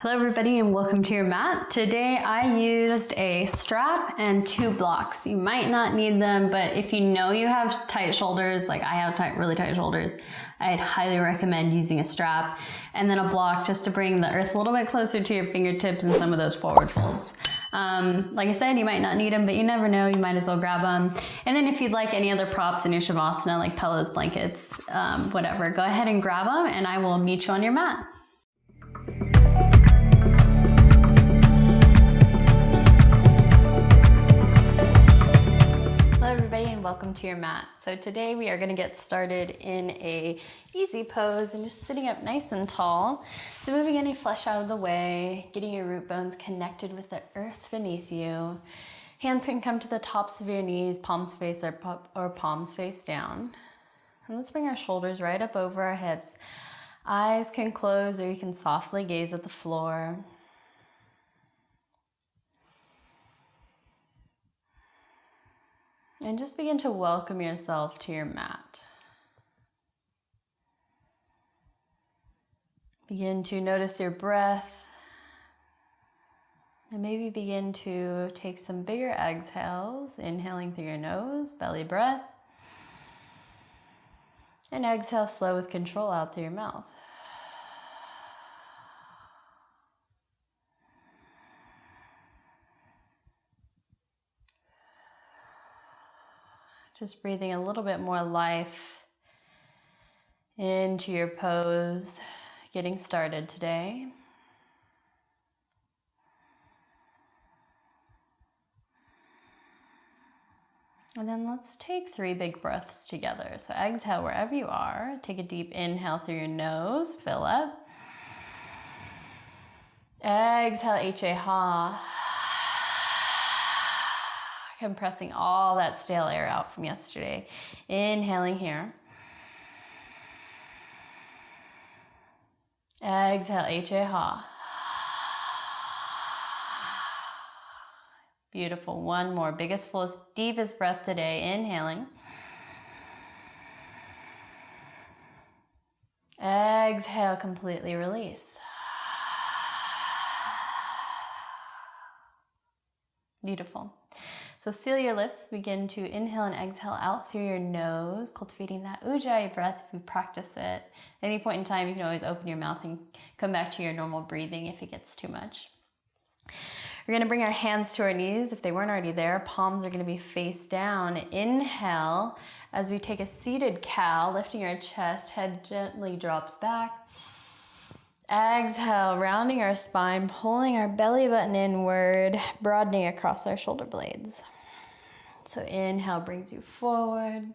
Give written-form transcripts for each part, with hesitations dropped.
Hello everybody and welcome to your mat. Today I used a strap and 2 blocks. You might not need them, but if you know you have tight shoulders, like I have really tight shoulders, I'd highly recommend using a strap and then a block just to bring the earth a little bit closer to your fingertips and some of those forward folds. Like I said, you might not need them, but you never know, you might as well grab them. And then if you'd like any other props in your Shavasana, like pillows, blankets, whatever, go ahead and grab them and I will meet you on your mat. And welcome to your mat. So today we are going to get started in a easy pose and just sitting up nice and tall. So moving any flesh out of the way, getting your root bones connected with the earth beneath you. Hands can come to the tops of your knees, palms face or palms face down. And let's bring our shoulders right up over our hips. Eyes can close or you can softly gaze at the floor. And just begin to welcome yourself to your mat. Begin to notice your breath. And maybe begin to take some bigger exhales, inhaling through your nose, belly breath. And exhale slow with control out through your mouth. Just breathing a little bit more life into your pose, getting started today. And then let's take 3 big breaths together. So exhale wherever you are. Take a deep inhale through your nose, fill up. Exhale, H-A-ha. Compressing all that stale air out from yesterday. Inhaling here. Exhale, H-A-ha. Beautiful. One more. Biggest, fullest, deepest breath today. Inhaling. Exhale, completely release. Beautiful. So seal your lips, begin to inhale and exhale out through your nose, cultivating that Ujjayi breath if you practice it. At any point in time, you can always open your mouth and come back to your normal breathing if it gets too much. We're going to bring our hands to our knees. If they weren't already there, palms are going to be face down. Inhale as we take a seated cow, lifting our chest, head gently drops back. Exhale, rounding our spine, pulling our belly button inward, broadening across our shoulder blades. So inhale brings you forward.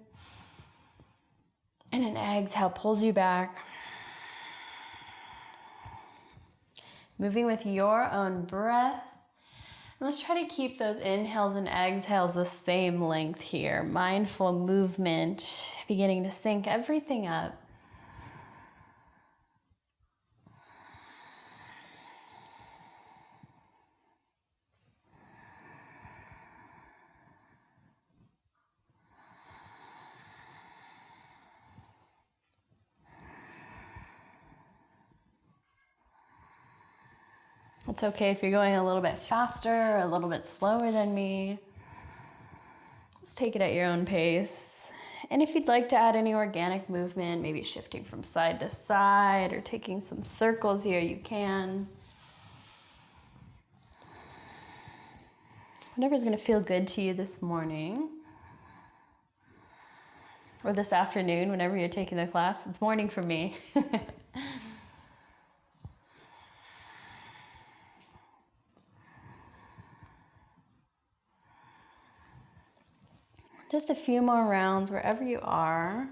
And an exhale pulls you back. Moving with your own breath. And let's try to keep those inhales and exhales the same length here. Mindful movement, beginning to sync everything up. It's okay if you're going a little bit faster or a little bit slower than me. Just take it at your own pace. And if you'd like to add any organic movement, maybe shifting from side to side or taking some circles here, you can. Whatever's going to feel good to you this morning or this afternoon, whenever you're taking the class. It's morning for me. Just a few more rounds wherever you are.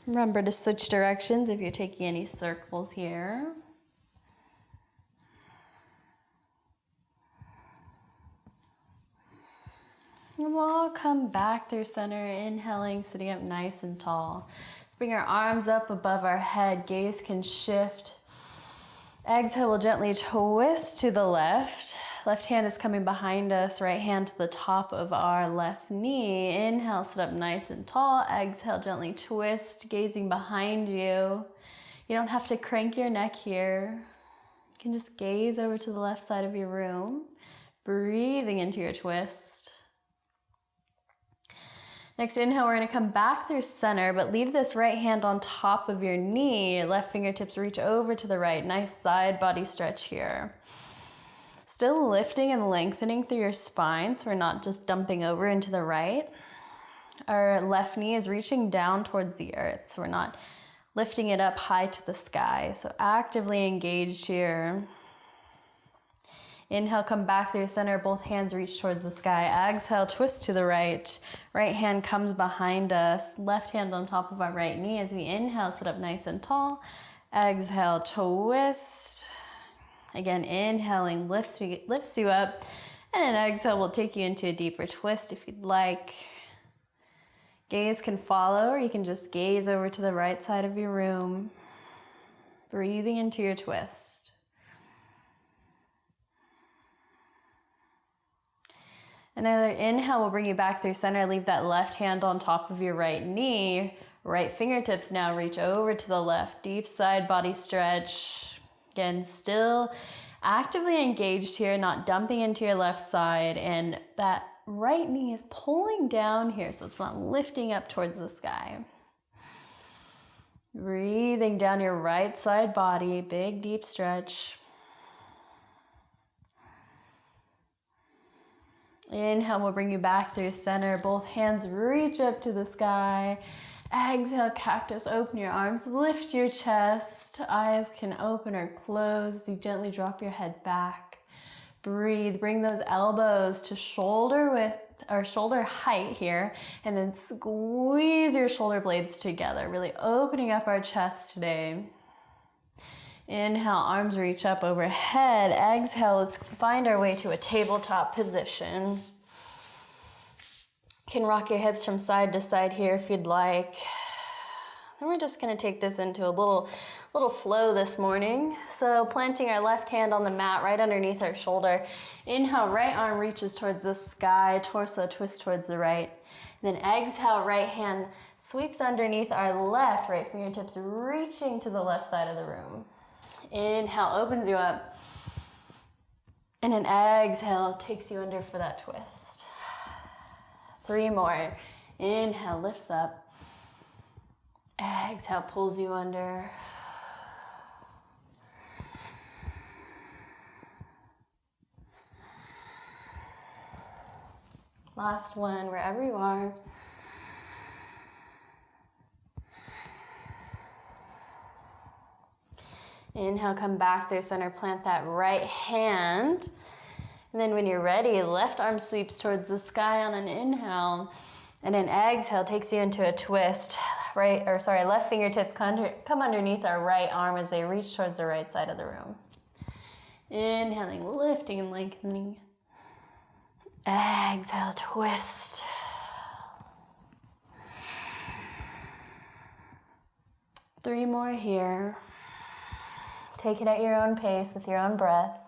Remember to switch directions if you're taking any circles here. And we'll all come back through center, inhaling, sitting up nice and tall. Let's bring our arms up above our head, gaze can shift. Exhale, we'll gently twist to the left. Left hand is coming behind us, right hand to the top of our left knee. Inhale, sit up nice and tall. Exhale, gently twist, gazing behind you. You don't have to crank your neck here. You can just gaze over to the left side of your room, breathing into your twist. Next inhale, we're going to come back through center, but leave this right hand on top of your knee. Left fingertips reach over to the right. Nice side body stretch here. Still lifting and lengthening through your spine, so we're not just dumping over into the right. Our left knee is reaching down towards the earth, so we're not lifting it up high to the sky. So actively engaged here. Inhale, come back through center, both hands reach towards the sky. Exhale, twist to the right. Right hand comes behind us. Left hand on top of our right knee as we inhale, sit up nice and tall. Exhale, twist. Again, inhaling lifts you up. And then exhale will take you into a deeper twist if you'd like. Gaze can follow, or you can just gaze over to the right side of your room. Breathing into your twist. Another inhale will bring you back through center. Leave that left hand on top of your right knee. Right fingertips now reach over to the left. Deep side body stretch. Again, still actively engaged here, not dumping into your left side. And that right knee is pulling down here, so it's not lifting up towards the sky. Breathing down your right side body. Big, deep stretch. Inhale will bring you back through center. Both hands reach up to the sky. Exhale, cactus, open your arms, lift your chest. Eyes can open or close as you gently drop your head back. Breathe, bring those elbows to shoulder width or shoulder height here, and then squeeze your shoulder blades together, really opening up our chest today. Inhale, arms reach up overhead. Exhale, let's find our way to a tabletop position. You can rock your hips from side to side here if you'd like. Then we're just going to take this into a little flow this morning. So planting our left hand on the mat right underneath our shoulder. Inhale, right arm reaches towards the sky, torso twist towards the right. Then exhale, right hand sweeps underneath our left, right fingertips reaching to the left side of the room. Inhale, opens you up. And an exhale takes you under for that twist. 3 more. Inhale, lifts up. Exhale, pulls you under. Last one, wherever you are. Inhale, come back through center, plant that right hand. And then when you're ready, left arm sweeps towards the sky on an inhale. And an exhale takes you into a twist. Left fingertips come underneath our right arm as they reach towards the right side of the room. Inhaling, lifting and lengthening. Exhale, twist. Three more here. Take it at your own pace with your own breath.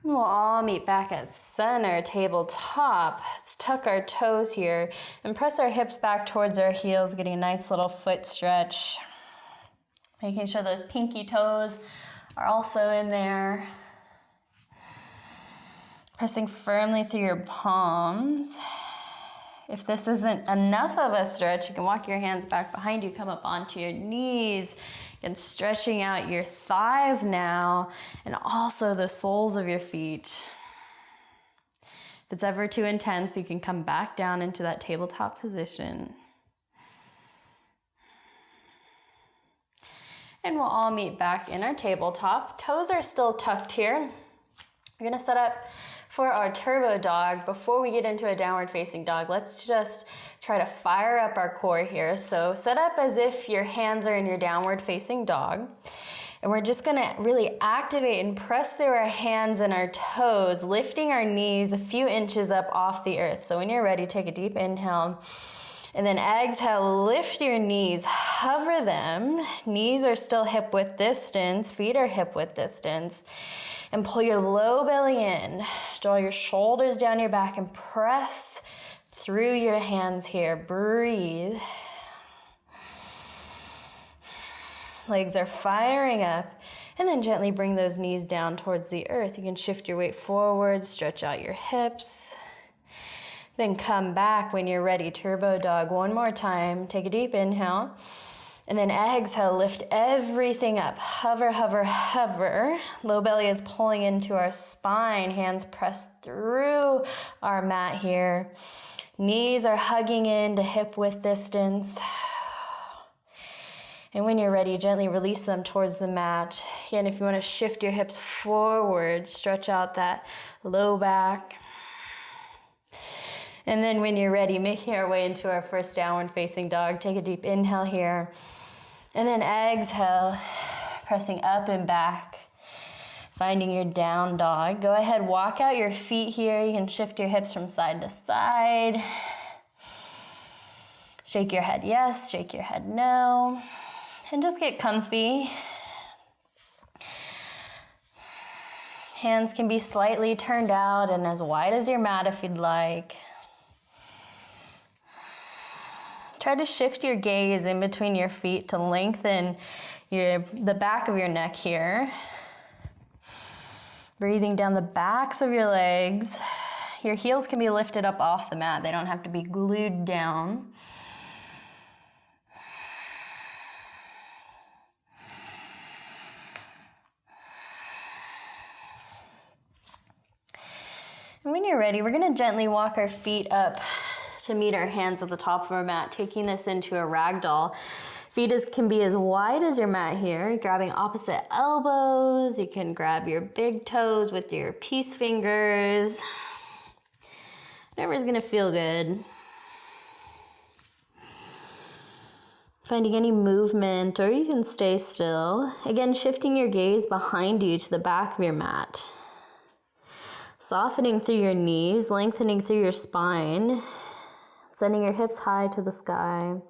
We'll all meet back at center, tabletop. Let's tuck our toes here and press our hips back towards our heels, getting a nice little foot stretch. Making sure those pinky toes are also in there. Pressing firmly through your palms. If this isn't enough of a stretch, you can walk your hands back behind you, come up onto your knees, and stretching out your thighs now, and also the soles of your feet. If it's ever too intense, you can come back down into that tabletop position. And we'll all meet back in our tabletop. Toes are still tucked here. We're gonna set up for our turbo dog. Before we get into a downward facing dog, let's just try to fire up our core here. So set up as if your hands are in your downward facing dog. And we're just gonna really activate and press through our hands and our toes, lifting our knees a few inches up off the earth. So when you're ready, take a deep inhale. And then exhale, lift your knees, hover them. Knees are still hip width distance, feet are hip width distance. And pull your low belly in. Draw your shoulders down your back and press through your hands here. Breathe. Legs are firing up. And then gently bring those knees down towards the earth. You can shift your weight forward, stretch out your hips. Then come back when you're ready. Turbo dog. One more time. Take a deep inhale. And then exhale, lift everything up. Hover, hover, hover. Low belly is pulling into our spine. Hands pressed through our mat here. Knees are hugging into hip width distance. And when you're ready, gently release them towards the mat. Again, if you want to shift your hips forward, stretch out that low back. And then when you're ready, making our way into our first downward facing dog. Take a deep inhale here. And then exhale, pressing up and back, finding your down dog. Go ahead, walk out your feet here. You can shift your hips from side to side. Shake your head yes, shake your head no. And just get comfy. Hands can be slightly turned out and as wide as your mat if you'd like. Try to shift your gaze in between your feet to lengthen the back of your neck here. Breathing down the backs of your legs. Your heels can be lifted up off the mat. They don't have to be glued down. And when you're ready, we're going to gently walk our feet up to meet our hands at the top of our mat, taking this into a ragdoll. Feet can be as wide as your mat here, grabbing opposite elbows. You can grab your big toes with your peace fingers. Whatever's gonna feel good. Finding any movement, or you can stay still. Again, shifting your gaze behind you to the back of your mat. Softening through your knees, lengthening through your spine. Sending your hips high to the sky.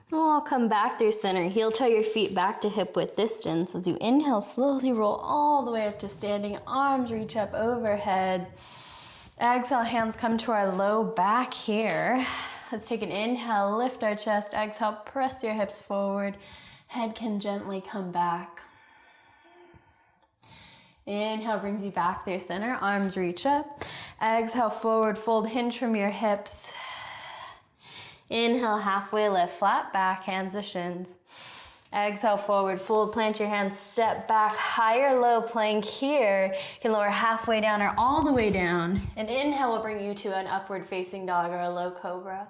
We'll come back through center. Heel toe your feet back to hip width distance. As you inhale, slowly roll all the way up to standing. Arms reach up overhead. Exhale, hands come to our low back here. Let's take an inhale, lift our chest. Exhale, press your hips forward. Head can gently come back. Inhale brings you back through center. Arms reach up. Exhale, forward fold, hinge from your hips. Inhale, halfway lift, flat back, hands to shins. Exhale, forward fold, plant your hands, step back, higher low plank here. You can lower halfway down or all the way down. And inhale will bring you to an upward facing dog or a low cobra.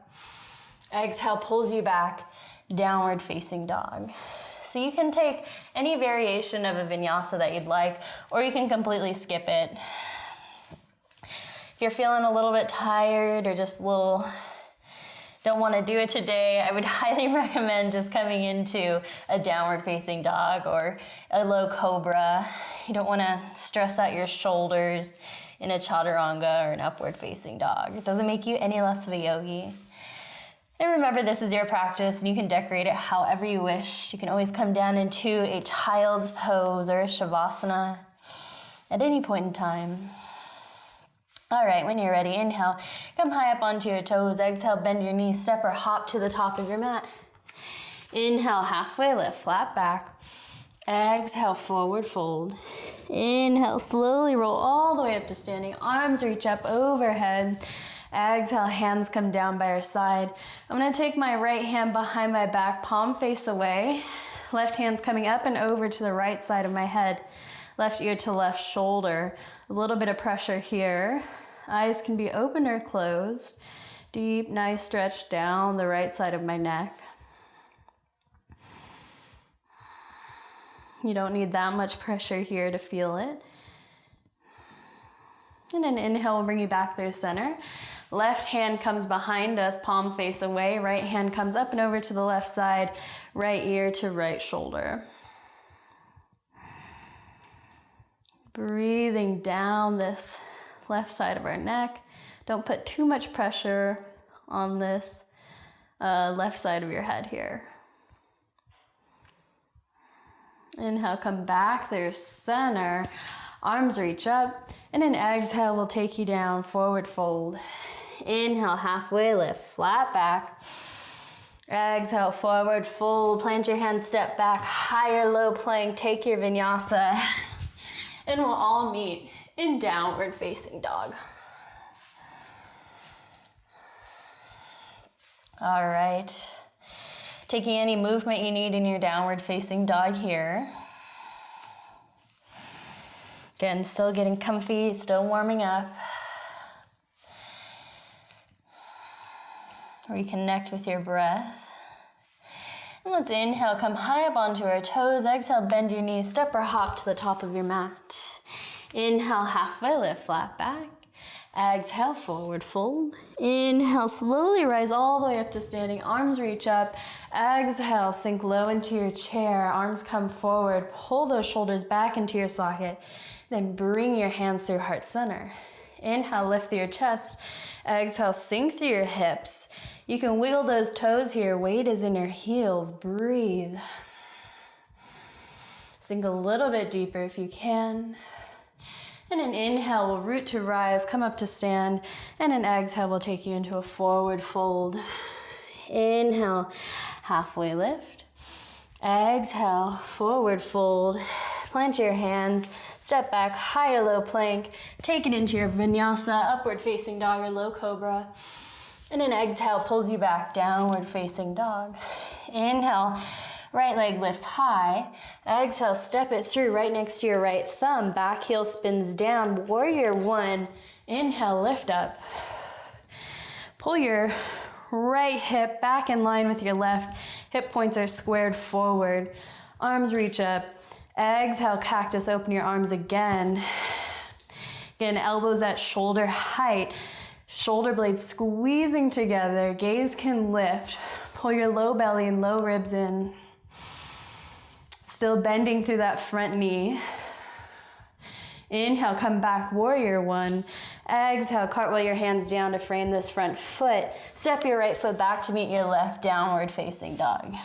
Exhale pulls you back, downward facing dog. So you can take any variation of a vinyasa that you'd like, or you can completely skip it. If you're feeling a little bit tired or just don't want to do it today, I would highly recommend just coming into a downward facing dog or a low cobra. You don't want to stress out your shoulders in a chaturanga or an upward facing dog. It doesn't make you any less of a yogi. And remember, this is your practice and you can decorate it however you wish. You can always come down into a child's pose or a shavasana at any point in time. All right, when you're ready, inhale, come high up onto your toes. Exhale, bend your knees, step or hop to the top of your mat. Inhale, halfway lift, flat back. Exhale, forward fold. Inhale, slowly roll all the way up to standing. Arms reach up overhead. Exhale, hands come down by our side. I'm gonna take my right hand behind my back, palm face away. Left hand's coming up and over to the right side of my head. Left ear to left shoulder. A little bit of pressure here. Eyes can be open or closed. Deep, nice stretch down the right side of my neck. You don't need that much pressure here to feel it. And then inhale will bring you back through center. Left hand comes behind us, palm face away. Right hand comes up and over to the left side, right ear to right shoulder. Breathing down this left side of our neck. Don't put too much pressure on this left side of your head here. Inhale, come back through center. Arms reach up. And then exhale will take you down, forward fold. Inhale, halfway lift, flat back. Exhale, forward fold. Plant your hands, step back, higher low plank. Take your vinyasa. And we'll all meet in downward facing dog. All right. Taking any movement you need in your downward facing dog here. Again, still getting comfy, still warming up. Reconnect with your breath. And let's inhale, come high up onto our toes. Exhale, bend your knees, step or hop to the top of your mat. Inhale, halfway lift, flat back. Exhale, forward fold. Inhale, slowly rise all the way up to standing. Arms reach up. Exhale, sink low into your chair. Arms come forward. Pull those shoulders back into your socket. Then bring your hands through heart center. Inhale, lift through your chest. Exhale, sink through your hips. You can wiggle those toes here. Weight is in your heels. Breathe. Sink a little bit deeper if you can. And an inhale will root to rise, come up to stand. And an exhale will take you into a forward fold. Inhale, halfway lift. Exhale, forward fold. Plant your hands, step back, higher low plank. Take it into your vinyasa, upward facing dog or low cobra. And an exhale pulls you back, downward facing dog. Inhale, right leg lifts high. Exhale, step it through right next to your right thumb. Back heel spins down. Warrior one. Inhale, lift up. Pull your right hip back in line with your left. Hip points are squared forward. Arms reach up. Exhale, cactus, open your arms again. Again, elbows at shoulder height. Shoulder blades squeezing together. Gaze can lift. Pull your low belly and low ribs in. Still bending through that front knee. Inhale, come back, warrior one. Exhale, cartwheel your hands down to frame this front foot. Step your right foot back to meet your left, downward facing dog.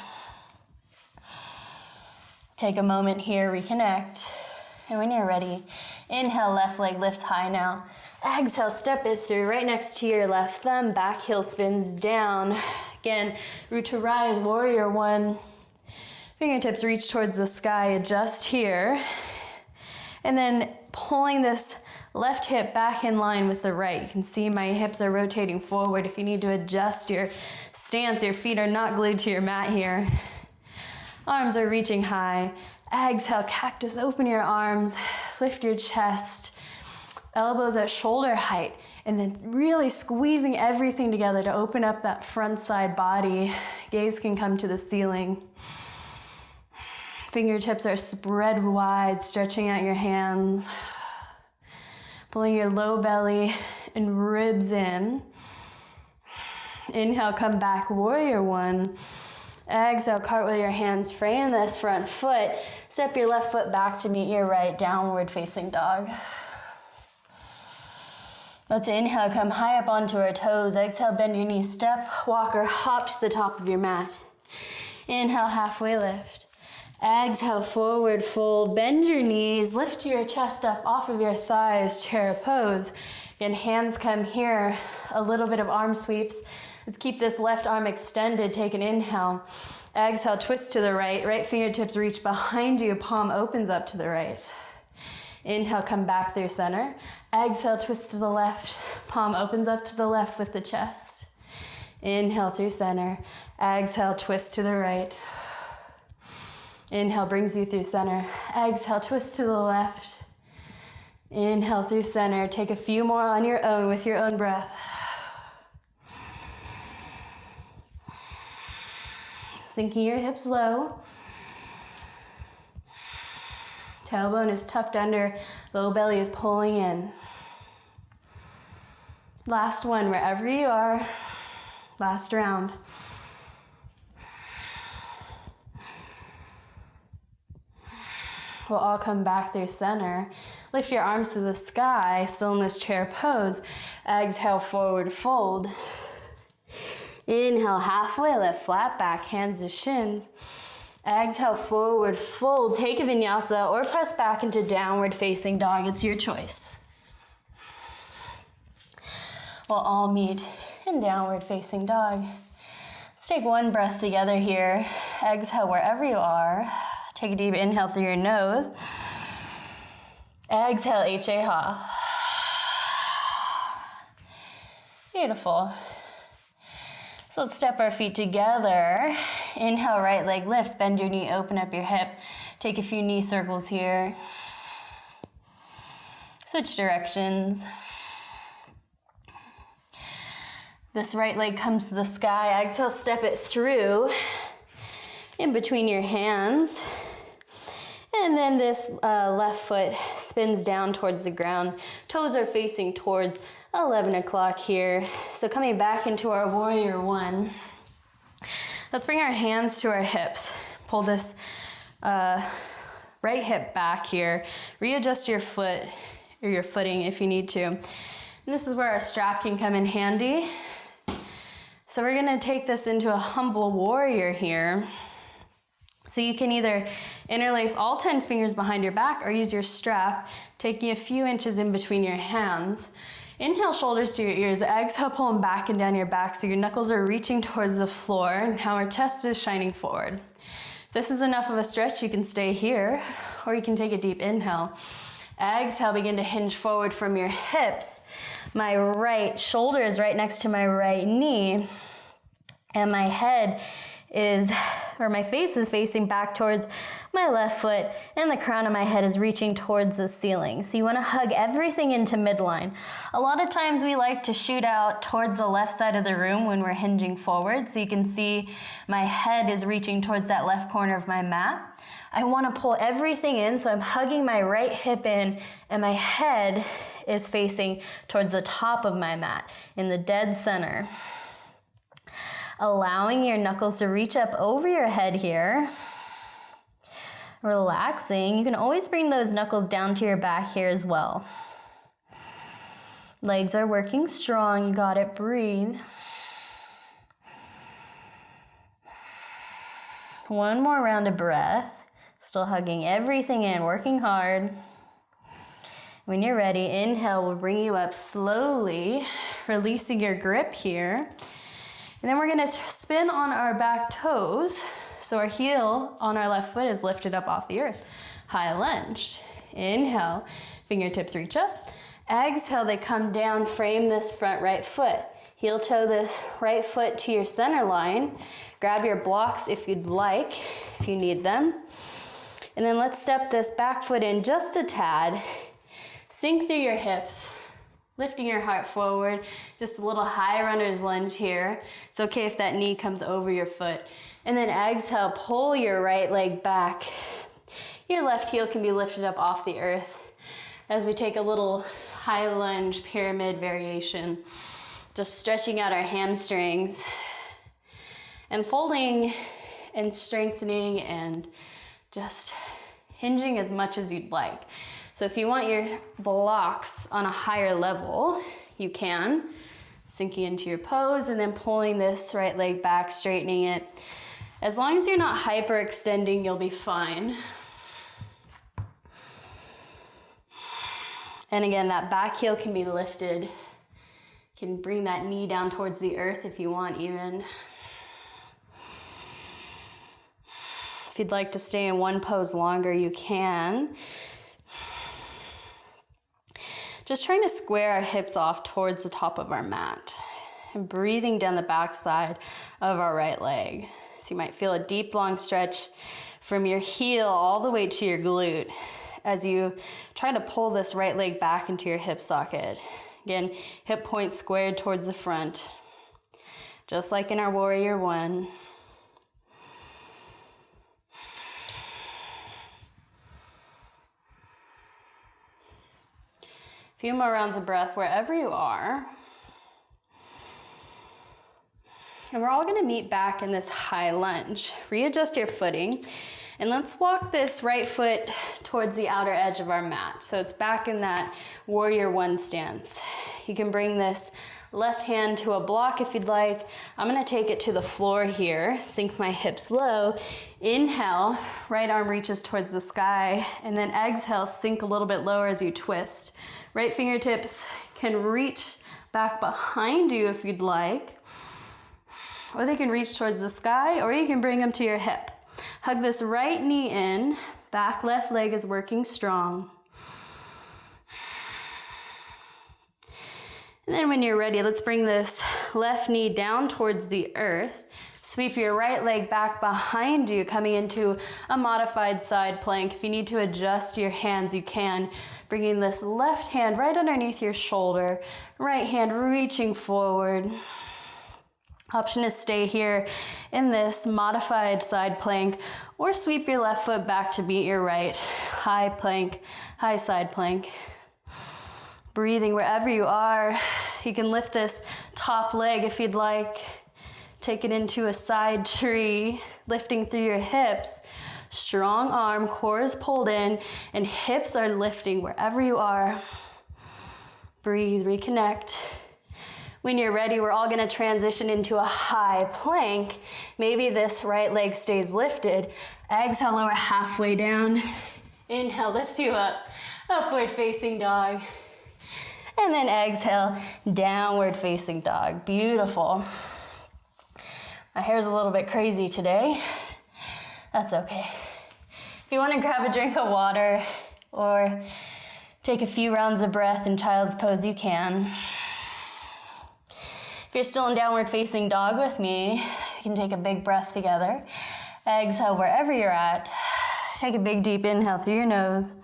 Take a moment here, reconnect. And when you're ready, inhale, left leg lifts high now. Exhale, step it through right next to your left thumb. Back heel spins down. Again, root to rise, warrior one. Fingertips reach towards the sky, adjust here. And then pulling this left hip back in line with the right. You can see my hips are rotating forward. If you need to adjust your stance, your feet are not glued to your mat here. Arms are reaching high. Exhale, cactus, open your arms, lift your chest. Elbows at shoulder height. And then really squeezing everything together to open up that front side body. Gaze can come to the ceiling. Fingertips are spread wide, stretching out your hands. Pulling your low belly and ribs in. Inhale, come back, warrior one. Exhale, cartwheel your hands, frame this front foot. Step your left foot back to meet your right, downward facing dog. Let's inhale, come high up onto our toes. Exhale, bend your knees, step, walk, or hop to the top of your mat. Inhale, halfway lift. Exhale, forward fold. Bend your knees, lift your chest up off of your thighs, chair pose. Again, hands come here, a little bit of arm sweeps. Let's keep this left arm extended. Take an inhale. Exhale, twist to the right. Right fingertips reach behind you. Palm opens up to the right. Inhale, come back through center. Exhale, twist to the left. Palm opens up to the left with the chest. Inhale through center. Exhale, twist to the right. Inhale brings you through center. Exhale, twist to the left. Inhale through center. Take a few more on your own with your own breath. Sinking your hips low. Tailbone is tucked under, low belly is pulling in. Last one, wherever you are. Last round. We'll all come back through center. Lift your arms to the sky, still in this chair pose. Exhale, forward fold. Inhale, halfway lift, flat back, hands to shins. Exhale, forward fold. Take a vinyasa or press back into downward facing dog. It's your choice. We'll all meet in downward facing dog. Let's take one breath together here. Exhale wherever you are. Take a deep inhale through your nose. Exhale, H-A-ha. Beautiful. So let's step our feet together. Inhale, right leg lifts. Bend your knee, open up your hip. Take a few knee circles here. Switch directions. This right leg comes to the sky. Exhale, step it through in between your hands. And then this left foot spins down towards the ground. Toes are facing towards 11 o'clock here. So coming back into our warrior one. Let's bring our hands to our hips. Pull this right hip back here. Readjust your foot or your footing if you need to. And this is where our strap can come in handy. So we're gonna take this into a humble warrior here. So you can either interlace all 10 fingers behind your back or use your strap, taking a few inches in between your hands. Inhale, shoulders to your ears. Exhale, pull them back and down your back so your knuckles are reaching towards the floor. Now our chest is shining forward. If this is enough of a stretch, you can stay here or you can take a deep inhale. Exhale, begin to hinge forward from your hips. My right shoulder is right next to my right knee and my head my face is facing back towards my left foot and the crown of my head is reaching towards the ceiling. So you want to hug everything into midline. A lot of times we like to shoot out towards the left side of the room when we're hinging forward. So you can see my head is reaching towards that left corner of my mat. I want to pull everything in, so I'm hugging my right hip in and my head is facing towards the top of my mat in the dead center. Allowing your knuckles to reach up over your head here. Relaxing. You can always bring those knuckles down to your back here as well. Legs are working strong. You got it. Breathe. One more round of breath. Still hugging everything in, working hard. When you're ready, inhale will bring you up slowly, releasing your grip here. And then we're gonna spin on our back toes. So our heel on our left foot is lifted up off the earth. High lunge. Inhale, fingertips reach up. Exhale, they come down, frame this front right foot. Heel toe this right foot to your center line. Grab your blocks if you'd like, if you need them. And then let's step this back foot in just a tad. Sink through your hips. Lifting your heart forward, just a little high runner's lunge here. It's okay if that knee comes over your foot. And then exhale, pull your right leg back. Your left heel can be lifted up off the earth as we take a little high lunge pyramid variation. Just stretching out our hamstrings and folding and strengthening and just hinging as much as you'd like. So if you want your blocks on a higher level, you can. Sinking into your pose and then pulling this right leg back, straightening it. As long as you're not hyperextending, you'll be fine. And again, that back heel can be lifted. You can bring that knee down towards the earth if you want even. If you'd like to stay in one pose longer, you can. Just trying to square our hips off towards the top of our mat and breathing down the back side of our right leg. So you might feel a deep, long stretch from your heel all the way to your glute as you try to pull this right leg back into your hip socket. Again, hip point squared towards the front, just like in our warrior one. Few more rounds of breath wherever you are. And we're all gonna meet back in this high lunge. Readjust your footing, and let's walk this right foot towards the outer edge of our mat. So it's back in that warrior one stance. You can bring this left hand to a block if you'd like. I'm gonna take it to the floor here, sink my hips low. Inhale, right arm reaches towards the sky, and then exhale, sink a little bit lower as you twist. Right fingertips can reach back behind you if you'd like, or they can reach towards the sky, or you can bring them to your hip. Hug this right knee in, back left leg is working strong. And then when you're ready, let's bring this left knee down towards the earth. Sweep your right leg back behind you, coming into a modified side plank. If you need to adjust your hands, you can. Bringing this left hand right underneath your shoulder, right hand reaching forward. Option is stay here in this modified side plank, or sweep your left foot back to meet your right. High plank, high side plank. Breathing wherever you are. You can lift this top leg if you'd like. Take it into a side tree, lifting through your hips. Strong arm, core is pulled in, and hips are lifting wherever you are. Breathe, reconnect. When you're ready, we're all gonna transition into a high plank. Maybe this right leg stays lifted. Exhale, lower halfway down. Inhale, lifts you up. Upward facing dog. And then exhale, downward facing dog. Beautiful. My hair's a little bit crazy today. That's okay. If you want to grab a drink of water or take a few rounds of breath in child's pose, you can. If you're still in downward facing dog with me, you can take a big breath together. Exhale wherever you're at. Take a big deep inhale through your nose.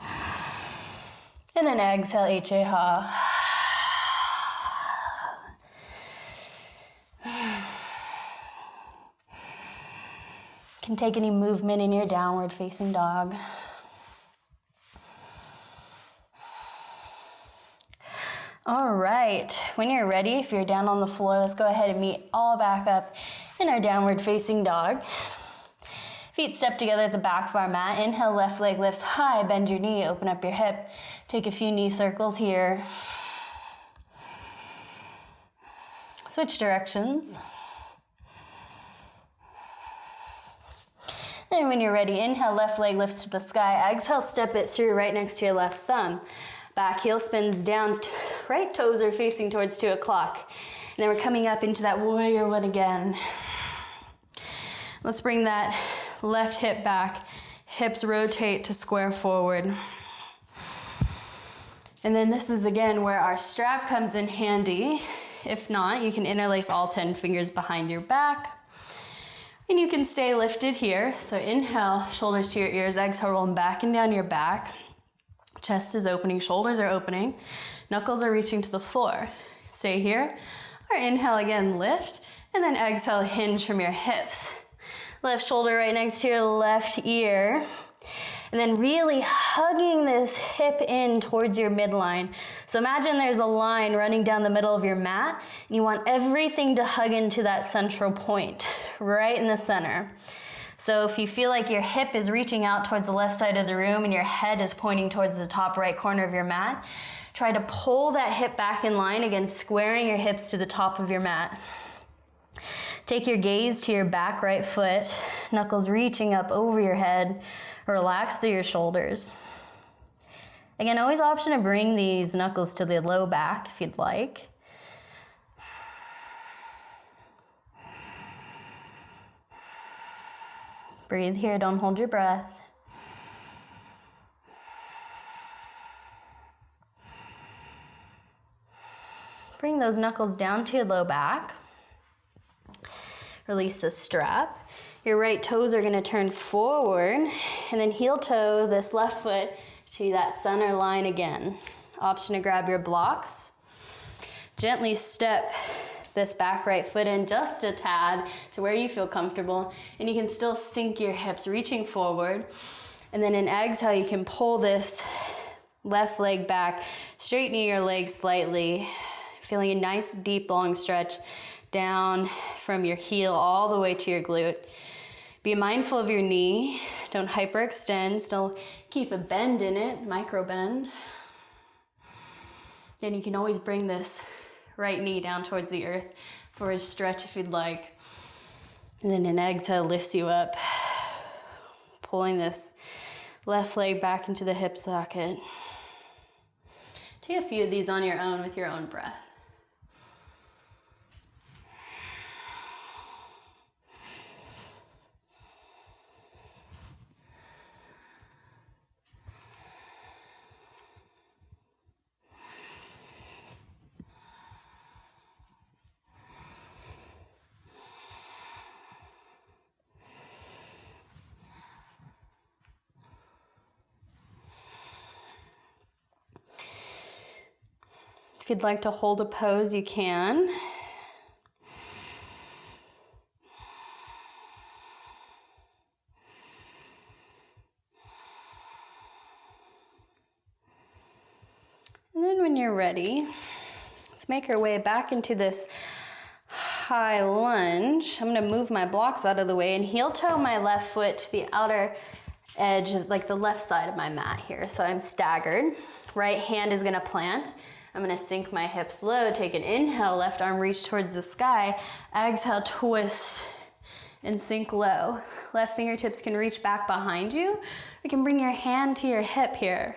And then exhale, H-A-ha. Can take any movement in your downward facing dog. All right, when you're ready, if you're down on the floor, let's go ahead and meet all back up in our downward facing dog. Feet step together at the back of our mat. Inhale, left leg lifts high, bend your knee, open up your hip. Take a few knee circles here. Switch directions. And when you're ready, inhale, left leg lifts to the sky. Exhale, step it through right next to your left thumb. Back heel spins down, right toes are facing towards 2 o'clock. And then we're coming up into that warrior one again. Let's bring that left hip back. Hips rotate to square forward. And then this is again where our strap comes in handy. If not, you can interlace all 10 fingers behind your back. And you can stay lifted here. So inhale, shoulders to your ears. Exhale, rolling back and down your back. Chest is opening, shoulders are opening. Knuckles are reaching to the floor. Stay here. Or inhale again, lift. And then exhale, hinge from your hips. Left shoulder right next to your left ear. And then really hugging this hip in towards your midline. So imagine there's a line running down the middle of your mat, and you want everything to hug into that central point, right in the center. So if you feel like your hip is reaching out towards the left side of the room and your head is pointing towards the top right corner of your mat, try to pull that hip back in line, again, squaring your hips to the top of your mat. Take your gaze to your back right foot, knuckles reaching up over your head. Relax through your shoulders. Again, always option to bring these knuckles to the low back if you'd like. Breathe here, don't hold your breath. Bring those knuckles down to your low back. Release the strap. Your right toes are gonna turn forward, and then heel toe this left foot to that center line again. Option to grab your blocks. Gently step this back right foot in just a tad to where you feel comfortable, and you can still sink your hips, reaching forward. And then in exhale, you can pull this Left leg back, straighten your legs slightly, feeling a nice deep long stretch down from your heel all the way to your glute. Be mindful of your knee, don't hyperextend, still keep a bend in it, micro bend. Then you can always bring this right knee down towards the earth for a stretch if you'd like. And then an exhale lifts you up, pulling this left leg back into the hip socket. Take a few of these on your own with your own breath. If you'd like to hold a pose, you can. And then when you're ready, let's make our way back into this high lunge. I'm gonna move my blocks out of the way and heel toe my left foot to the outer edge, like the left side of my mat here. So I'm staggered. Right hand is gonna plant. I'm gonna sink my hips low, take an inhale, left arm reach towards the sky, exhale, twist and sink low. Left fingertips can reach back behind you. You can bring your hand to your hip here.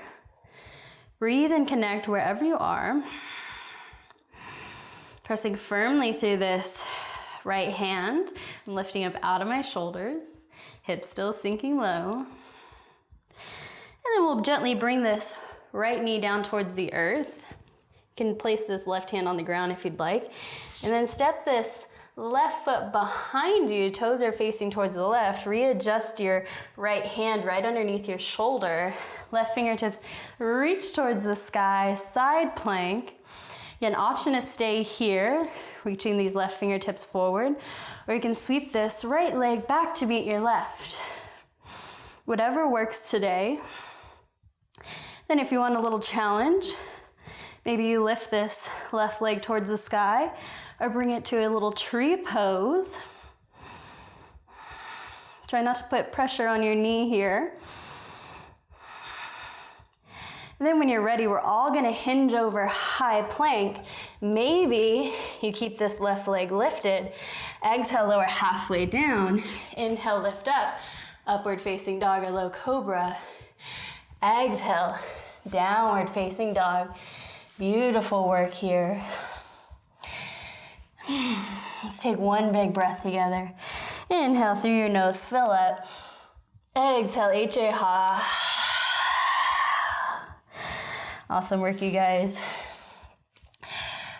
Breathe and connect wherever you are. Pressing firmly through this right hand. I'm lifting up out of my shoulders, hips still sinking low. And then we'll gently bring this right knee down towards the earth. You can place this left hand on the ground if you'd like. And then step this left foot behind you, toes are facing towards the left. Readjust your right hand right underneath your shoulder. Left fingertips reach towards the sky, side plank. Again, option to stay here, reaching these left fingertips forward, or you can sweep this right leg back to meet your left. Whatever works today. Then if you want a little challenge, maybe you lift this left leg towards the sky or bring it to a little tree pose. Try not to put pressure on your knee here. And then when you're ready, we're all gonna hinge over high plank. Maybe you keep this left leg lifted. Exhale, lower halfway down. Inhale, lift up. Upward facing dog or low cobra. Exhale, downward facing dog. Beautiful work here. Let's take one big breath together. Inhale through your nose, fill up. Exhale, H-A-ha. Awesome work, you guys.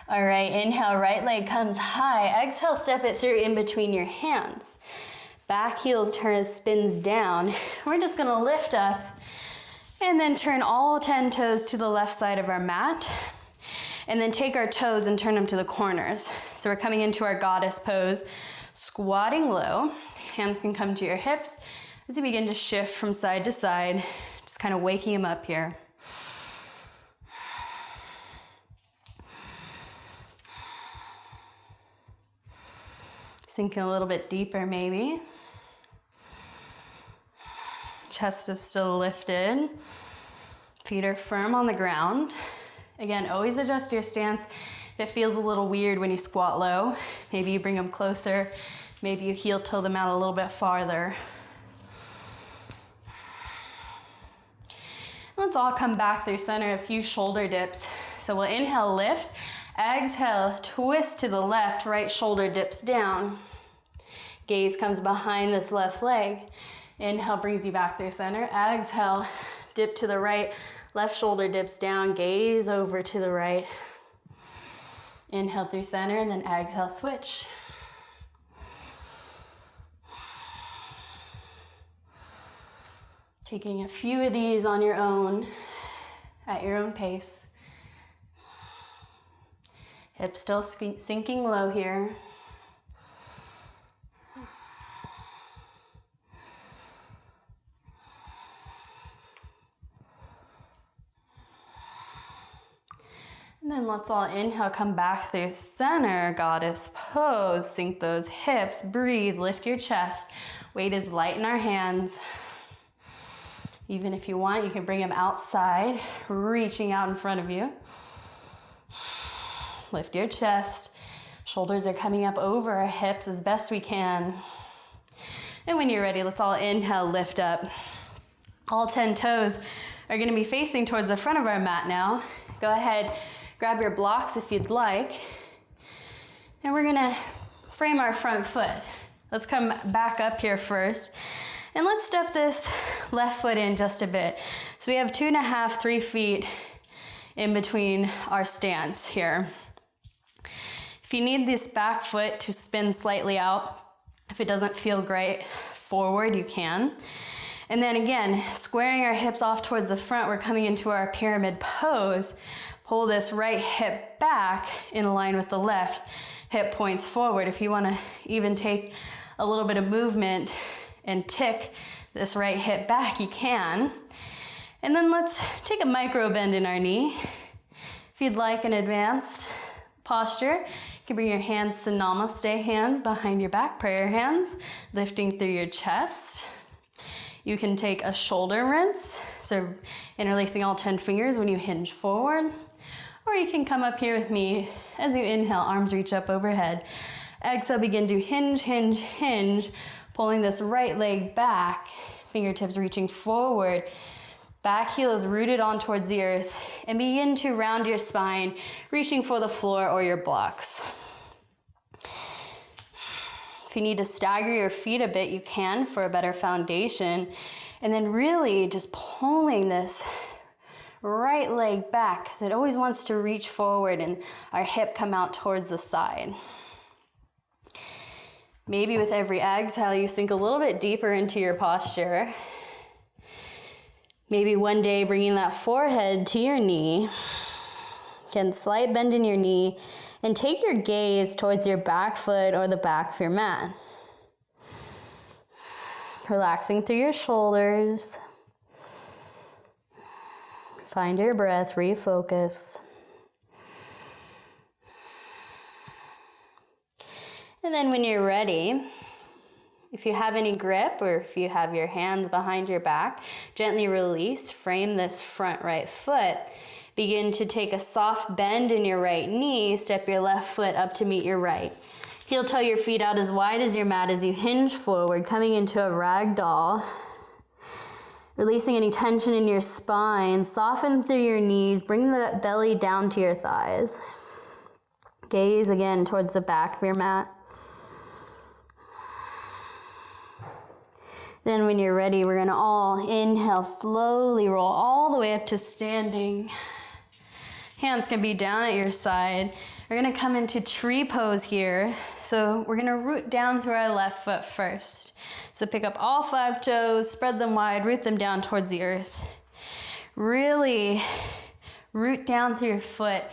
All right, inhale, right leg comes high. Exhale, step it through in between your hands. Back heel spins down. We're just gonna lift up and then turn all 10 toes to the left side of our mat. And then take our toes and turn them to the corners. So we're coming into our goddess pose, squatting low. Hands can come to your hips as you begin to shift from side to side, just kind of waking them up here. Sinking a little bit deeper maybe. Chest is still lifted. Feet are firm on the ground. Again, always adjust your stance. If it feels a little weird when you squat low, maybe you bring them closer. Maybe you heel toe them out a little bit farther. Let's all come back through center, a few shoulder dips. So we'll inhale, lift. Exhale, twist to the left, right shoulder dips down. Gaze comes behind this left leg. Inhale brings you back through center. Exhale, dip to the right, left shoulder dips down, gaze over to the right. Inhale through center and then exhale, switch. Taking a few of these on your own, at your own pace. Hips still sinking low here. then let's all inhale, come back through center, goddess pose. Sink those hips, breathe, lift your chest. Weight is light in our hands. Even if you want, you can bring them outside, reaching out in front of you. Lift your chest. Shoulders are coming up over our hips as best we can. And when you're ready, let's all inhale, lift up. All 10 toes are going to be facing towards the front of our mat now. Go ahead, grab your blocks if you'd like. And we're going to frame our front foot. Let's come back up here first. And let's step this left foot in just a bit. So we have 2.5, 3 feet in between our stance here. If you need this back foot to spin slightly out, if it doesn't feel great forward, you can. And then again, squaring our hips off towards the front, we're coming into our pyramid pose. Pull this right hip back in line with the left. Hip points forward. If you want to even take a little bit of movement and tick this right hip back, you can. And then let's take a micro bend in our knee. If you'd like an advanced posture, you can bring your hands to namaste hands behind your back, prayer hands, lifting through your chest. You can take a shoulder rinse, so interlacing all 10 fingers when you hinge forward. Or you can come up here with me as you inhale, arms reach up overhead. Exhale, begin to hinge, hinge, hinge, pulling this right leg back, fingertips reaching forward. Back heel is rooted on towards the earth, and begin to round your spine, reaching for the floor or your blocks. If you need to stagger your feet a bit, you can for a better foundation. And then really just pulling this right leg back, because it always wants to reach forward and our hip come out towards the side. Maybe with every exhale, you sink a little bit deeper into your posture. Maybe one day bringing that forehead to your knee. Again, slight bend in your knee, and take your gaze towards your back foot or the back of your mat. Relaxing through your shoulders. Find your breath, refocus. And then when you're ready, if you have any grip or if you have your hands behind your back, gently release, frame this front right foot. Begin to take a soft bend in your right knee, step your left foot up to meet your right. Heel toe your feet out as wide as your mat as you hinge forward, coming into a ragdoll. Releasing any tension in your spine, soften through your knees, bring the belly down to your thighs. Gaze again towards the back of your mat. Then when you're ready, we're gonna all inhale, slowly roll all the way up to standing. Hands can be down at your side. We're gonna come into tree pose here. So we're gonna root down through our left foot first. So pick up all 5 toes, spread them wide, root them down towards the earth. Really root down through your foot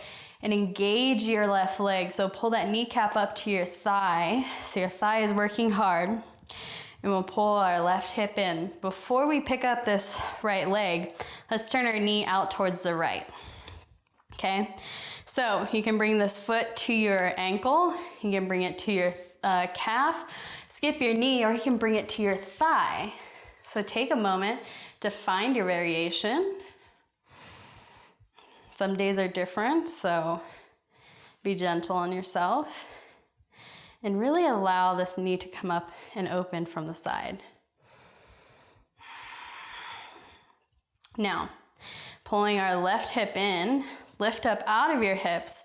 and engage your left leg. So pull that kneecap up to your thigh. So your thigh is working hard. And we'll pull our left hip in. Before we pick up this right leg, let's turn our knee out towards the right. Okay? So you can bring this foot to your ankle. You can bring it to your calf. Skip your knee, or you can bring it to your thigh. So take a moment to find your variation. Some days are different, so be gentle on yourself. And really allow this knee to come up and open from the side. Now, pulling our left hip in, lift up out of your hips.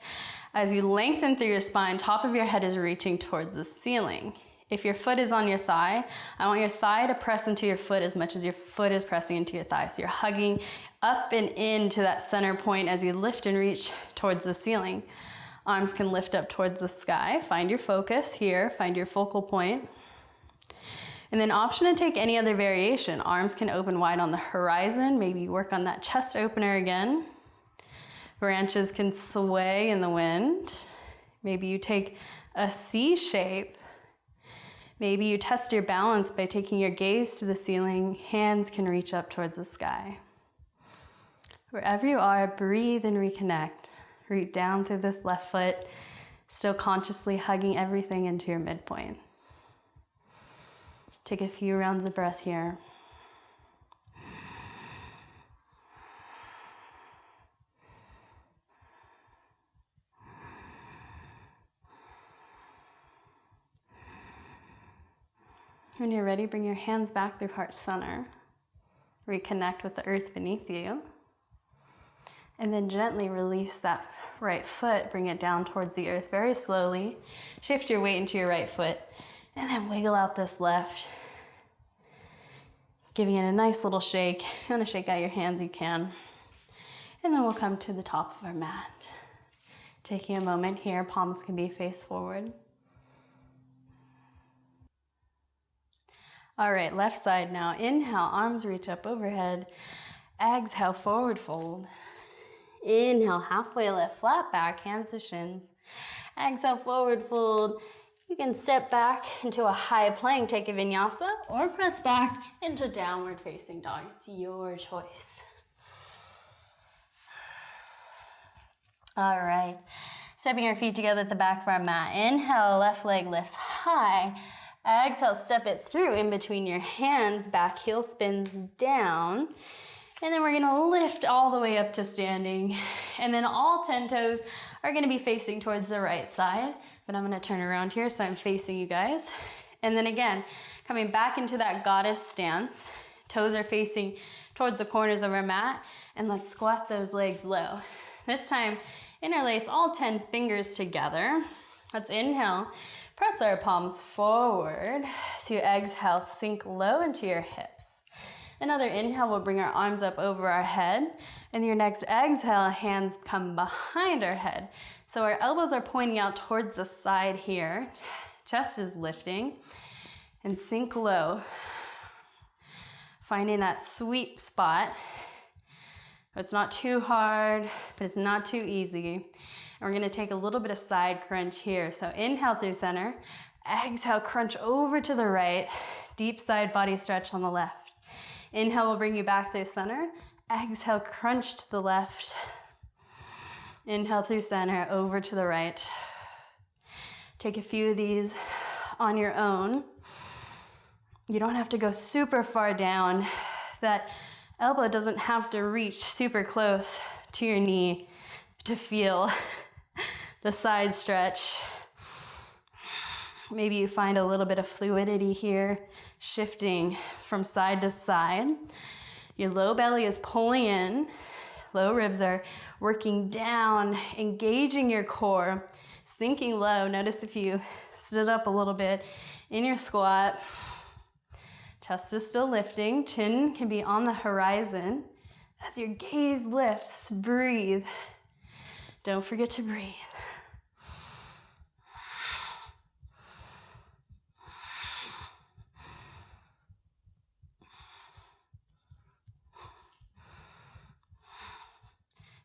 As you lengthen through your spine, top of your head is reaching towards the ceiling. If your foot is on your thigh, I want your thigh to press into your foot as much as your foot is pressing into your thigh. So you're hugging up and into that center point as you lift and reach towards the ceiling. Arms can lift up towards the sky. Find your focus here. Find your focal point. And then option to take any other variation. Arms can open wide on the horizon. Maybe work on that chest opener again. Branches can sway in the wind. Maybe you take a C shape. Maybe you test your balance by taking your gaze to the ceiling. Hands can reach up towards the sky. Wherever you are, breathe and reconnect. Root down through this left foot, still consciously hugging everything into your midpoint. Take a few rounds of breath here. When you're ready, bring your hands back through heart center. Reconnect with the earth beneath you. And then gently release that right foot, bring it down towards the earth very slowly. Shift your weight into your right foot, and then wiggle out this left. Giving it a nice little shake. If you want to shake out your hands, you can. And then we'll come to the top of our mat. Taking a moment here, palms can be face forward. All right, left side now. Inhale, arms reach up overhead. Exhale, forward fold. Inhale, halfway lift, flat back, hands to shins. Exhale, forward fold. You can step back into a high plank, take a vinyasa, or press back into downward facing dog. It's your choice. All right, stepping our feet together at the back of our mat. Inhale, left leg lifts high. Exhale, step it through in between your hands, back heel spins down. And then we're gonna lift all the way up to standing. And then all 10 toes are gonna be facing towards the right side, but I'm gonna turn around here so I'm facing you guys. And then again, coming back into that goddess stance. Toes are facing towards the corners of our mat, and let's squat those legs low. This time, interlace all 10 fingers together. Let's inhale. Press our palms forward. So you exhale, sink low into your hips. Another inhale, we'll bring our arms up over our head. And your next exhale, hands come behind our head. So our elbows are pointing out towards the side here. Chest is lifting. And sink low. Finding that sweet spot. It's not too hard, but it's not too easy. And we're gonna take a little bit of side crunch here. So inhale through center, exhale, crunch over to the right, deep side body stretch on the left. Inhale will bring you back through center, exhale, crunch to the left. Inhale through center, over to the right. Take a few of these on your own. You don't have to go super far down. That elbow doesn't have to reach super close to your knee to feel the side stretch. Maybe you find a little bit of fluidity here, shifting from side to side. Your low belly is pulling in, low ribs are working down, engaging your core, sinking low. Notice if you stood up a little bit in your squat. Chest is still lifting, chin can be on the horizon. As your gaze lifts, breathe. Don't forget to breathe.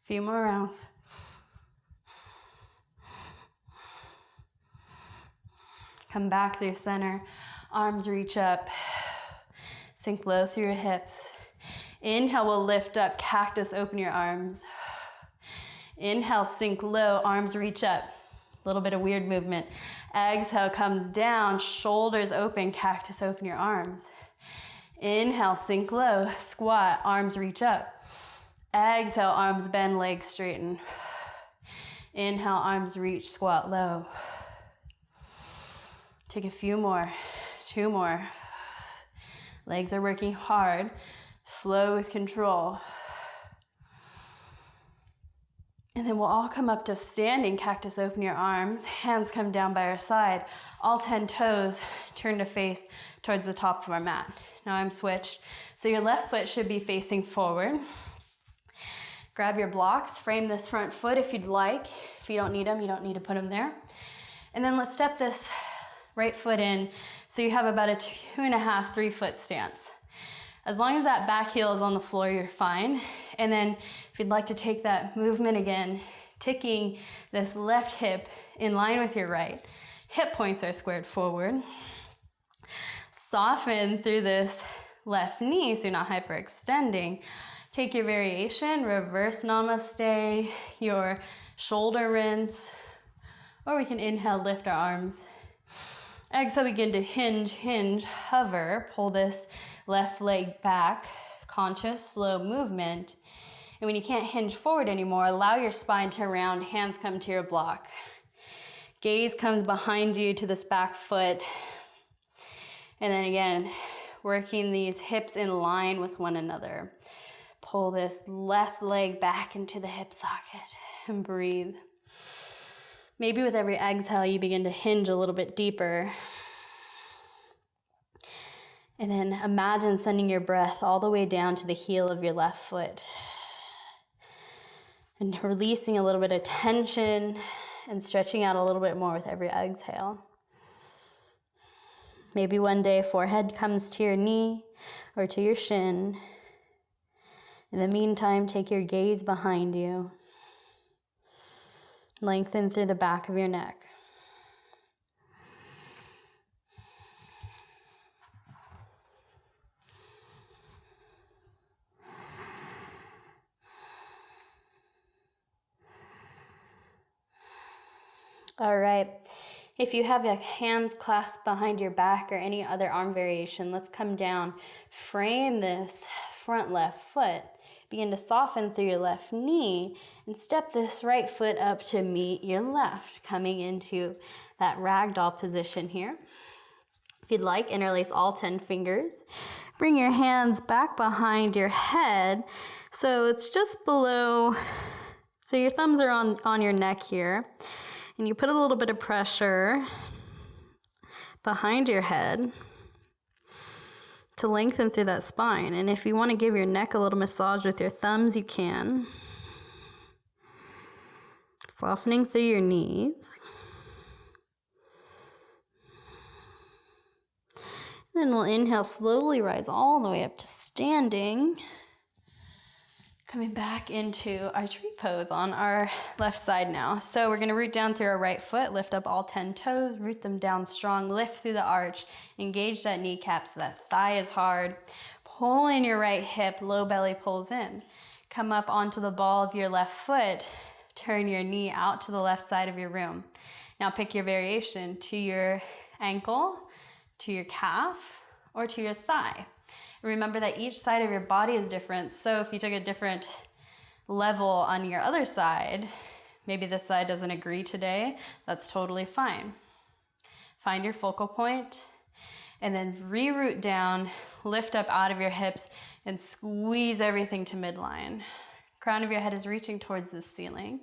Few more rounds. Come back through center. Arms reach up. Sink low through your hips. Inhale, we'll lift up, cactus, open your arms. Inhale, sink low, arms reach up. A little bit of weird movement. Exhale, comes down, shoulders open, cactus, open your arms. Inhale, sink low, squat, arms reach up. Exhale, arms bend, legs straighten. Inhale, arms reach, squat low. Take a few more, 2 more. Legs are working hard, slow with control. And then we'll all come up to standing, cactus, open your arms. Hands come down by our side. All 10 toes turn to face towards the top of our mat. Now I'm switched. So your left foot should be facing forward. Grab your blocks, frame this front foot if you'd like. If you don't need them, you don't need to put them there. And then let's step this right foot in so you have about a 2.5, 3 foot stance. As long as that back heel is on the floor, you're fine. And then if you'd like to take that movement again, ticking this left hip in line with your right. Hip points are squared forward. Soften through this left knee so you're not hyperextending. Take your variation, reverse namaste, your shoulder rinse, or we can inhale, lift our arms. Exhale, begin to hinge, hover, pull this left leg back, conscious, slow movement. And when you can't hinge forward anymore, allow your spine to round, hands come to your block. Gaze comes behind you to this back foot. And then again, working these hips in line with one another. Pull this left leg back into the hip socket and breathe. Maybe with every exhale, you begin to hinge a little bit deeper. And then imagine sending your breath all the way down to the heel of your left foot. And releasing a little bit of tension and stretching out a little bit more with every exhale. Maybe one day forehead comes to your knee or to your shin. In the meantime, take your gaze behind you. Lengthen through the back of your neck. All right. If you have your hands clasped behind your back or any other arm variation, let's come down. Frame this front left foot. Begin to soften through your left knee and step this right foot up to meet your left, coming into that ragdoll position here. If you'd like, interlace all 10 fingers. Bring your hands back behind your head so it's just below, so your thumbs are on your neck here. And you put a little bit of pressure behind your head to lengthen through that spine. And if you want to give your neck a little massage with your thumbs, you can. Softening through your knees. Then we'll inhale, slowly rise all the way up to standing. Coming back into our tree pose on our left side now. So we're gonna root down through our right foot, lift up all 10 toes, root them down strong, lift through the arch, engage that kneecap so that thigh is hard. Pull in your right hip, low belly pulls in. Come up onto the ball of your left foot, turn your knee out to the left side of your room. Now pick your variation to your ankle, to your calf, or to your thigh. Remember that each side of your body is different, so if you took a different level on your other side, maybe this side doesn't agree today, that's totally fine. Find your focal point, and then re-root down, lift up out of your hips, and squeeze everything to midline. Crown of your head is reaching towards the ceiling.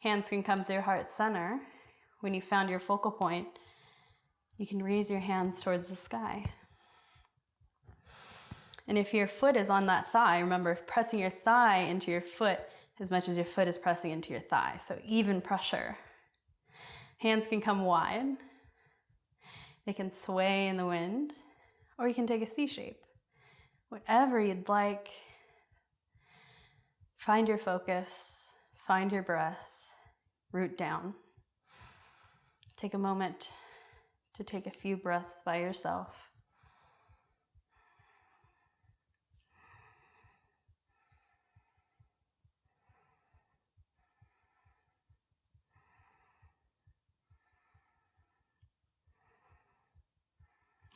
Hands can come through heart center. When you found your focal point, you can raise your hands towards the sky. And if your foot is on that thigh, remember pressing your thigh into your foot as much as your foot is pressing into your thigh. So even pressure. Hands can come wide. They can sway in the wind, or you can take a C shape. Whatever you'd like. Find your focus, find your breath, root down. Take a moment to take a few breaths by yourself.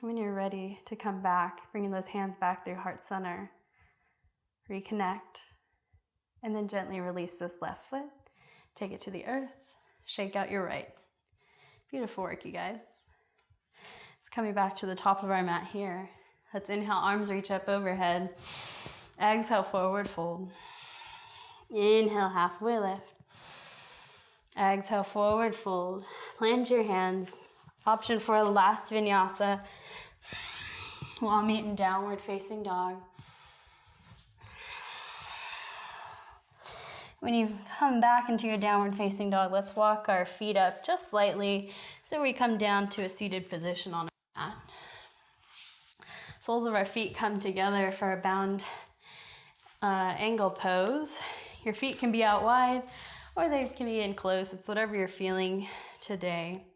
When you're ready to come back, bringing those hands back through heart center, reconnect, and then gently release this left foot. Take it to the earth, shake out your right. Beautiful work, you guys. It's coming back to the top of our mat here. Let's inhale, arms reach up overhead. Exhale, forward fold. Inhale, halfway lift. Exhale, forward fold. Plant your hands. Option for a last vinyasa. We'll meet in downward facing dog. When you come back into your downward facing dog, let's walk our feet up just slightly so we come down to a seated position on our mat. Soles of our feet come together for a bound angle pose. Your feet can be out wide or they can be in close. It's whatever you're feeling today.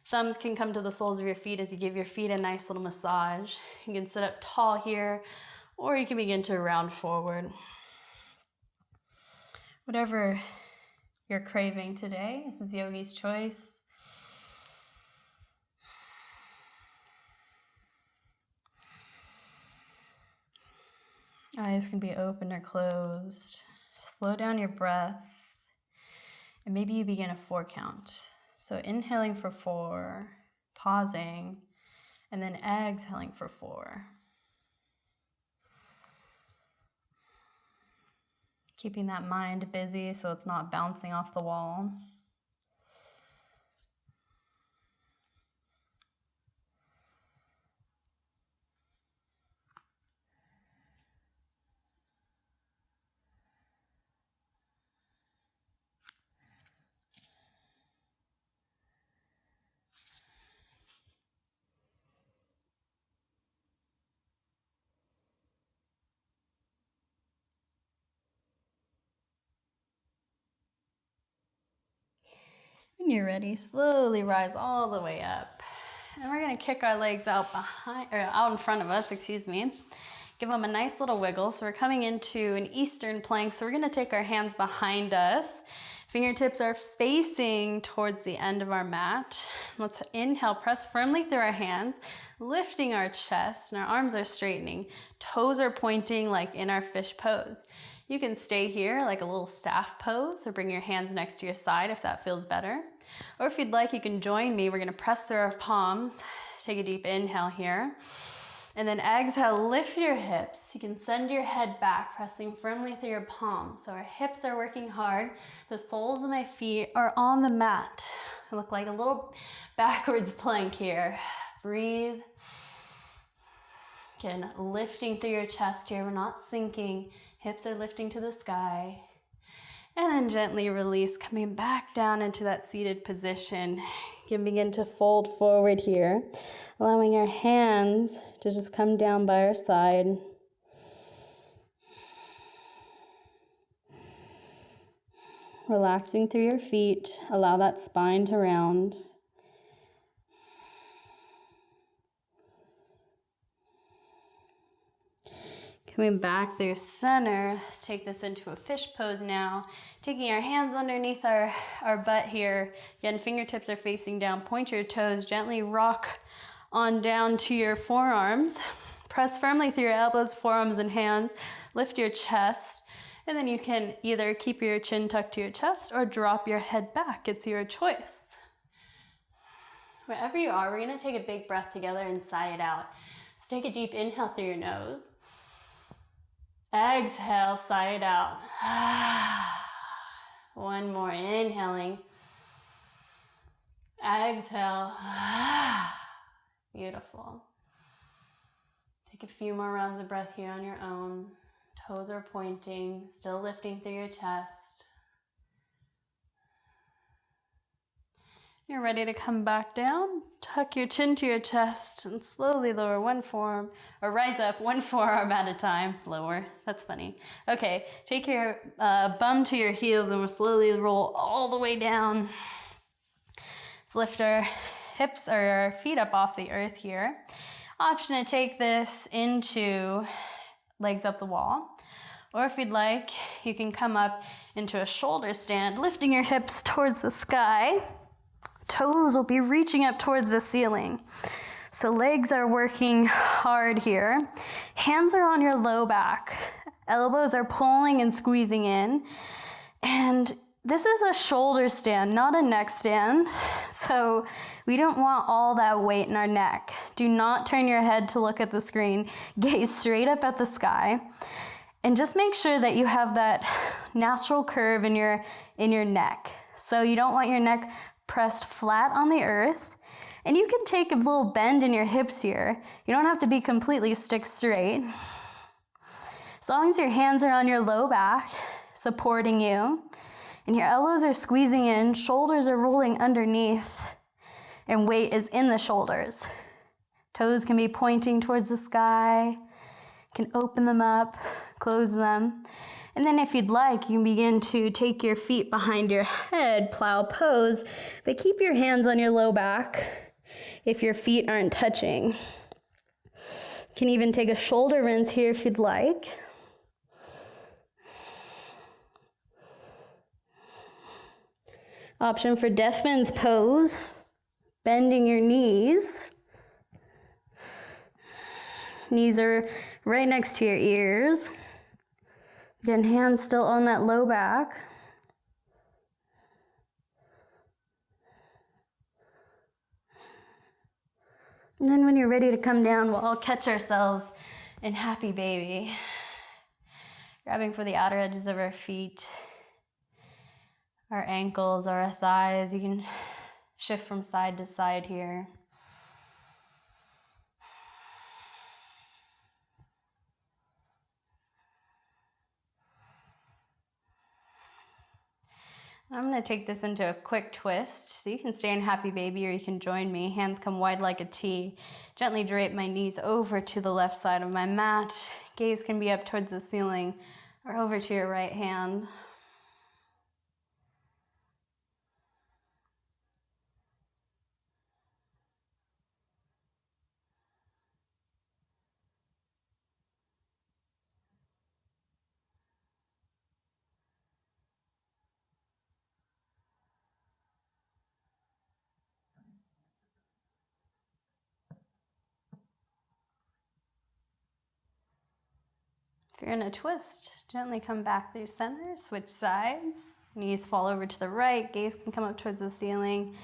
Thumbs can come to the soles of your feet as you give your feet a nice little massage. You can sit up tall here, or you can begin to round forward. Whatever you're craving today. This is Yogi's Choice. Eyes can be open or closed. Slow down your breath, and maybe you begin a 4 count. So inhaling for 4, pausing, and then exhaling for 4. Keeping that mind busy so it's not bouncing off the wall. When you're ready, slowly rise all the way up. And we're gonna kick our legs out out in front of us, excuse me. Give them a nice little wiggle. So we're coming into an Eastern plank. So we're gonna take our hands behind us. Fingertips are facing towards the end of our mat. Let's inhale, press firmly through our hands, lifting our chest, and our arms are straightening. Toes are pointing like in our fish pose. You can stay here like a little staff pose, or bring your hands next to your side if that feels better. Or if you'd like, you can join me. We're gonna press through our palms. Take a deep inhale here. And then exhale, lift your hips. You can send your head back, pressing firmly through your palms. So our hips are working hard. The soles of my feet are on the mat. I look like a little backwards plank here. Breathe. Again, lifting through your chest here. We're not sinking. Hips are lifting to the sky. And then gently release, coming back down into that seated position. You can begin to fold forward here, allowing our hands to just come down by our side. Relaxing through your feet, allow that spine to round. Coming back through center, let's take this into a fish pose now. Taking our hands underneath our butt here. Again, fingertips are facing down. Point your toes, gently rock on down to your forearms. Press firmly through your elbows, forearms, and hands. Lift your chest. And then you can either keep your chin tucked to your chest or drop your head back. It's your choice. Wherever you are, we're going to take a big breath together and sigh it out. So take a deep inhale through your nose. Exhale, sigh it out. One more, inhaling. Exhale. Beautiful. Take a few more rounds of breath here on your own. Toes are pointing, still lifting through your chest. You're ready to come back down. Tuck your chin to your chest and slowly lower one forearm, or rise up one forearm at a time. Lower, that's funny. Okay, take your bum to your heels and we'll slowly roll all the way down. Let's lift our hips or our feet up off the earth here. Option to take this into legs up the wall. Or if you'd like, you can come up into a shoulder stand, lifting your hips towards the sky. Toes will be reaching up towards the ceiling. So legs are working hard here. Hands are on your low back. Elbows are pulling and squeezing in. And this is a shoulder stand, not a neck stand. So we don't want all that weight in our neck. Do not turn your head to look at the screen. Gaze straight up at the sky. And just make sure that you have that natural curve in your neck. So you don't want your neck pressed flat on the earth. And you can take a little bend in your hips here. You don't have to be completely stick straight. As long as your hands are on your low back, supporting you, and your elbows are squeezing in, shoulders are rolling underneath, and weight is in the shoulders. Toes can be pointing towards the sky. You can open them up, close them. And then if you'd like, you can begin to take your feet behind your head, plow pose, but keep your hands on your low back if your feet aren't touching. You can even take a shoulder rinse here if you'd like. Option for deaf man's pose, bending your knees. Knees are right next to your ears. Again, hands still on that low back. And then when you're ready to come down, we'll all catch ourselves in happy baby. Grabbing for the outer edges of our feet, our ankles, our thighs. You can shift from side to side here. I'm going to take this into a quick twist. So you can stay in happy baby or you can join me. Hands come wide like a T. Gently drape my knees over to the left side of my mat. Gaze can be up towards the ceiling or over to your right hand. If you're in a twist, gently come back through center, switch sides. Knees fall over to the right, gaze can come up towards the ceiling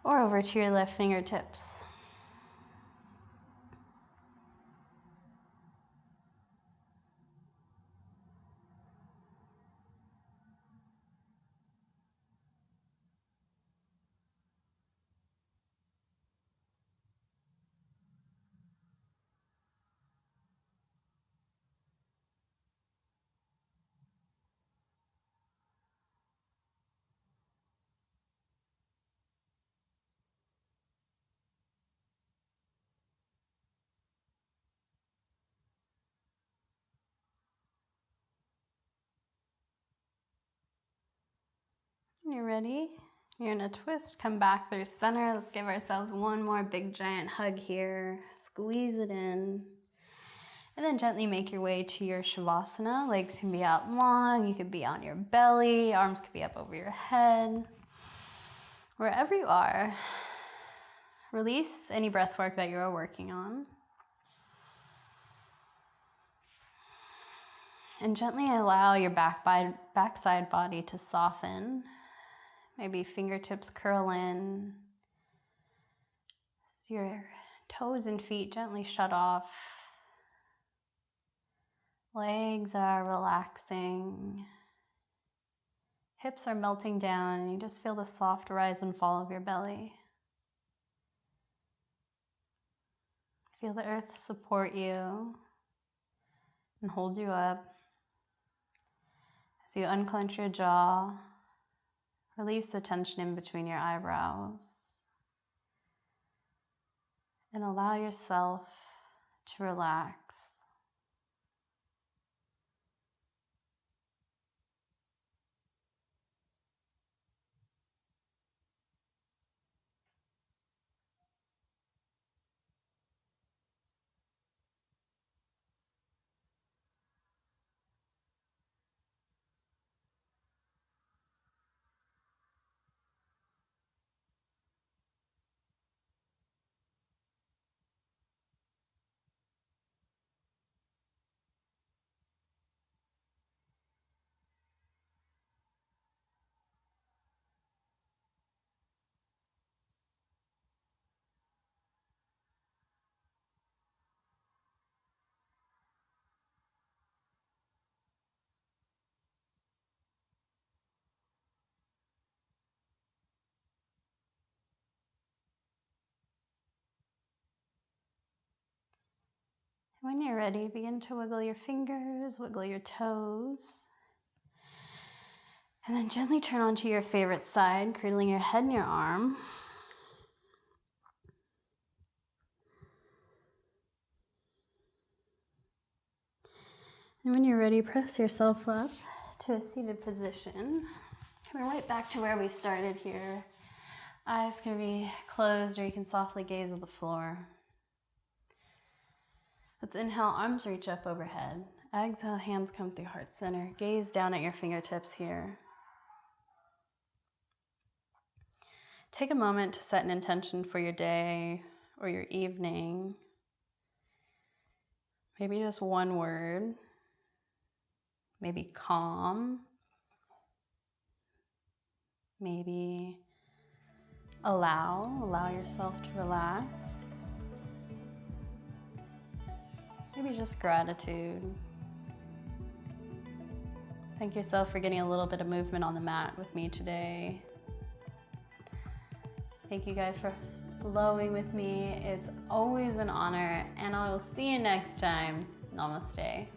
or over to your left fingertips. When you're ready, you're in a twist, come back through center. Let's give ourselves one more big giant hug here. Squeeze it in. And then gently make your way to your Shavasana. Legs can be out long, you could be on your belly, arms could be up over your head. Wherever you are, release any breath work that you are working on. And gently allow your backside body to soften. Maybe fingertips curl in. As your toes and feet gently shut off. Legs are relaxing. Hips are melting down and you just feel the soft rise and fall of your belly. Feel the earth support you and hold you up. As you unclench your jaw, release the tension in between your eyebrows and allow yourself to relax. When you're ready, begin to wiggle your fingers, wiggle your toes. And then gently turn onto your favorite side, cradling your head in your arm. And when you're ready, press yourself up to a seated position. Coming right back to where we started here. Eyes can be closed or you can softly gaze at the floor. Let's inhale, arms reach up overhead. Exhale, hands come through heart center. Gaze down at your fingertips here. take a moment to set an intention for your day or your evening. Maybe just one word. Maybe calm. Maybe allow yourself to relax. Maybe just gratitude. Thank yourself for getting a little bit of movement on the mat with me today. Thank you guys for flowing with me. It's always an honor, and I will see you next time. Namaste.